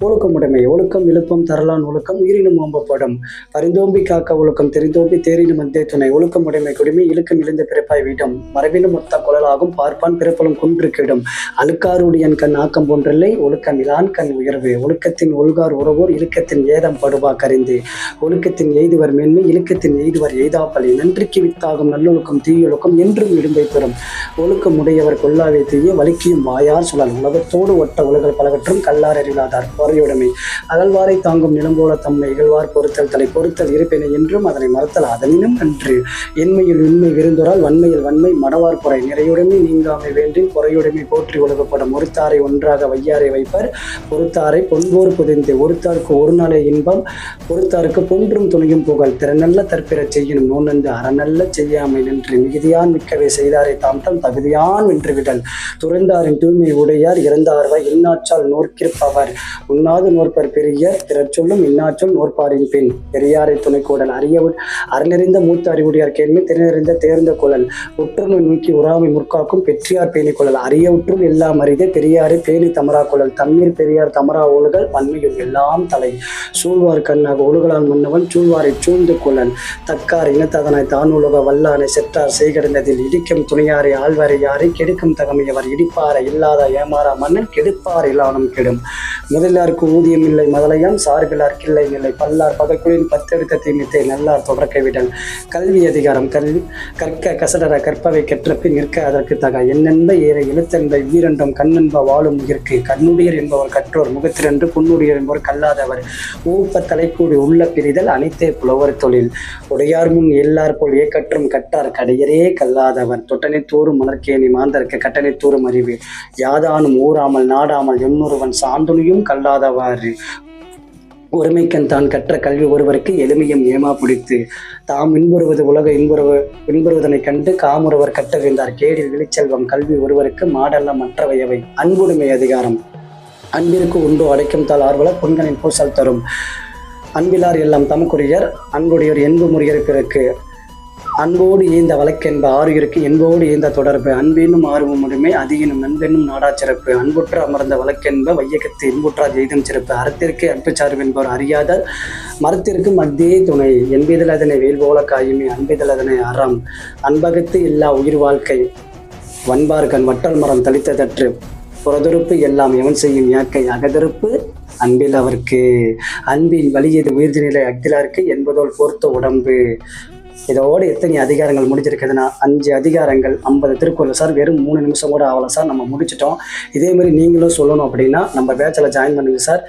ஒழுக்கமுடைமை ஒழுக்கம் விழுப்பம் தரலான் ஒழுக்கம் உயிரினும் ஓம்பப்படும். பரிந்தோம்பி காக்க ஒழுக்கம் தெரிந்தோம்பி தேரினும் மந்தே துணை. ஒழுக்கமுடைமை குடிமை இழுக்கம் இழிந்த பிறப்பாய் வீடும். மரபினும் ஒத்த குழலாகும் பார்ப்பான் பிறப்பலும் குன்று கெடும். அழுக்காருடையன் கண் ஆக்கம் போன்றில்லை ஒழுக்கம் இலான் கண் உயர்வு. ஒழுக்கத்தின் ஒழுகார் உறவோர் இழுக்கத்தின் ஏதம் படுவா கறிந்து. ஒழுக்கத்தின் எய்துவர் மேன்மை இழுக்கத்தின் எய்துவர் எய்தாப்பலி. நன்றிக்கு வித்தாகும் நல்லொழுக்கம் தீயொழுக்கம் என்றும் இடும்பை பெறும். ஒழுக்கம் உடையவர் கொல்லாவே தீய வலிக்கியும் வாயார் சுழல். உலகத்தோடு ஒட்ட உலகள் பலவற்றும் கல்லார் அறிவிலாதார். பொறையுடைமை அகழ்வாரை தாங்கும் நிலம் போல தம்மை இகழ்வார் பொறுத்தல் தலை. பொறுத்தல் இருப்பினை என்றும் அதனை மறுத்தல் அதனினும் நன்று. என்மையில் உண்மை விருந்தொரால் வன்மையில் வன்மை மடவார் பொறை. நிறையுடைமை நீங்காமை வேண்டின் பொறையுடைமை போற்றி ஒழுகப்படும். ஒருத்தாரை ஒன்றாக வையாரை வைப்பர் பொறுத்தாரை பொன்போர் புதிந்து. ஒருத்தாருக்கு ஒரு நாளே இன்பம் பொறுத்தாருக்கு பொன்றும் துணையும் புகழ். திறனல்ல தற்பிறச் செய்யணும் நோனந்து அறநல்ல செய்யாமை நின்று. மிகுதியான் மிக்கவை செய்தாரை தாம் தம் தகுதியான் வென்றுவிடல். துறந்தாரின் தூய்மை உடையார் இறந்தார்வாய் இன்னாற்றால் நோக்கிருப்பவர். உண்ணாது நோற்பர் பெரியர் திறச்சொல்லும் இன்னாற்றல் நோற்பாரின் பின். பெரியாரை துணை கூடல் அறநெறிந்த மூத்த அறிவுடையார் கேள்வி திறனறிந்த தேர்ந்த குழல். உற்றுநோய் நோக்கி உறாமை முற்காக்கும் பெற்றியார் பேணி கொள்ளல். அரிய உற்றுள் எல்லாம் அறிதே பெரியாரை பேணி தமரா கொள்ளல். தம்மீர் பெரியார் தமரா ஒழுகல் வன்மையும் எல்லாம் தலை. சூழ்வார் கண்ணாக ஒழுகலால் மன்னவன் சூழ்வாரை சூழ்ந்து கொள்ளல். தக்கார் இனத்ததனாய் தான் உலக வல்லானை செற்றார் செய்கிடந்ததில். இடிக்கும் துணையாரை ஆழ்வாரை யாரை கெடுக்கும் தகமையவர். இடிப்பாரை இல்லாத ஏமாறா மன்னன் கெடுப்பார் இல்லானும் கெடும். முதலாருக்கு ஊதியம் இல்லை மதலையாம் சார்பிலார் கிள்ளை நிலை. பல்லார் பகைக்குழின் பத்தெடுத்த தீமித்தை நல்லார் தொடர்க்க விடல். கல்வி அதிகாரம் கற்க கசடர கற்பவை கற்றப்பின் நிற்க அதற்கு தக. என்னென்ப ஏற எழுத்தென்ப வீரண்டம் கண்ணென்ப வாழும் உயிர்க்கு. கண்ணுடையர் என்பவர் கற்றோர் முகத்திரன்று புண்ணுடையர் என்பவர் கல்லாதவர். ஊப்ப தலைக்கூடி உள்ள பிரிதல் அனைத்தே புலவர் தொழில். உடையார் முன் எல்லார் போல் ஏக்கற்றும் கட்டார் கடையரே கல்லாதவர். தொட்டனை தூறும் மலர்கேணி மாந்தர்க்கு கட்டணை தூறும் அறிவு. யாதானும் ஊறாமல் நாடாமல் எண்ணொருவன் சாந்துணியும் கல்லாதவாறு. ஒருமைக்கண் தான் கற்ற கல்வி ஒருவருக்கு எளிமையும் ஏமா பிடித்து. தாம் இன்புறுவது உலக இன்புறுவதனை கண்டு காமுறுவர் கட்ட வேண்டார். கேடில் விழிச்செல்வம் கல்வி ஒருவருக்கு மாடல்ல மற்றவையவை. அன்புடைமை அதிகாரம் அன்பிற்கு உண்டோ அடைக்கும் தாள் ஆர்வலர் பொன்களின் பூசல் தரும். அன்பிலார் எல்லாம் தமக்குரியர் அன்புடையோர் என்பு முறையர் பிறக்கு. அன்போடு ஈந்த வழக்கென்ப ஆறுயிருக்கு என்போடு ஈந்த தொடர்பு. அன்பெனும் ஆர்வம் உடைமை அதிகனும் நண்பெனும் நாடா சிறப்பு. அன்புற்ற அமர்ந்த வழக்கென்ப வையகத்து இன்புற்றார் எய்தும் சிறப்பு. அறத்திற்கு அன்பு சார்பு என்பவர் அறியாதார் மரத்திற்கும் அக்தே துணை. என்பதில் அதனை வேல் போல காயுமே அன்பதில் அதனை அறம். அன்பகத்து இல்லா உயிர் வாழ்க்கை வன்பார்கண் வட்டல் மரம் தளித்த தற்று. புறதுறுப்பு எல்லாம் எவன் செய்யும் யாக்கை அகதறுப்பு அன்பில் அவர்க்கு. அன்பின் வலியது உயிர்தி நிலை அக்திலாருக்கு என்பதோல் போர்த்த உடம்பு. இதோடு எத்தனை அதிகாரங்கள் முடிஞ்சிருக்குதுன்னா 5 அதிகாரங்கள் 50 திருக்குறள் சார். வெறும் 3 நிமிஷம் கூட ஆகலை சார், நம்ம முடிச்சிட்டோம். இதே மாதிரி நீங்களும் சொல்லணும் அப்படின்னா நம்ம பேட்சில் ஜாயின் பண்ணுங்க சார்.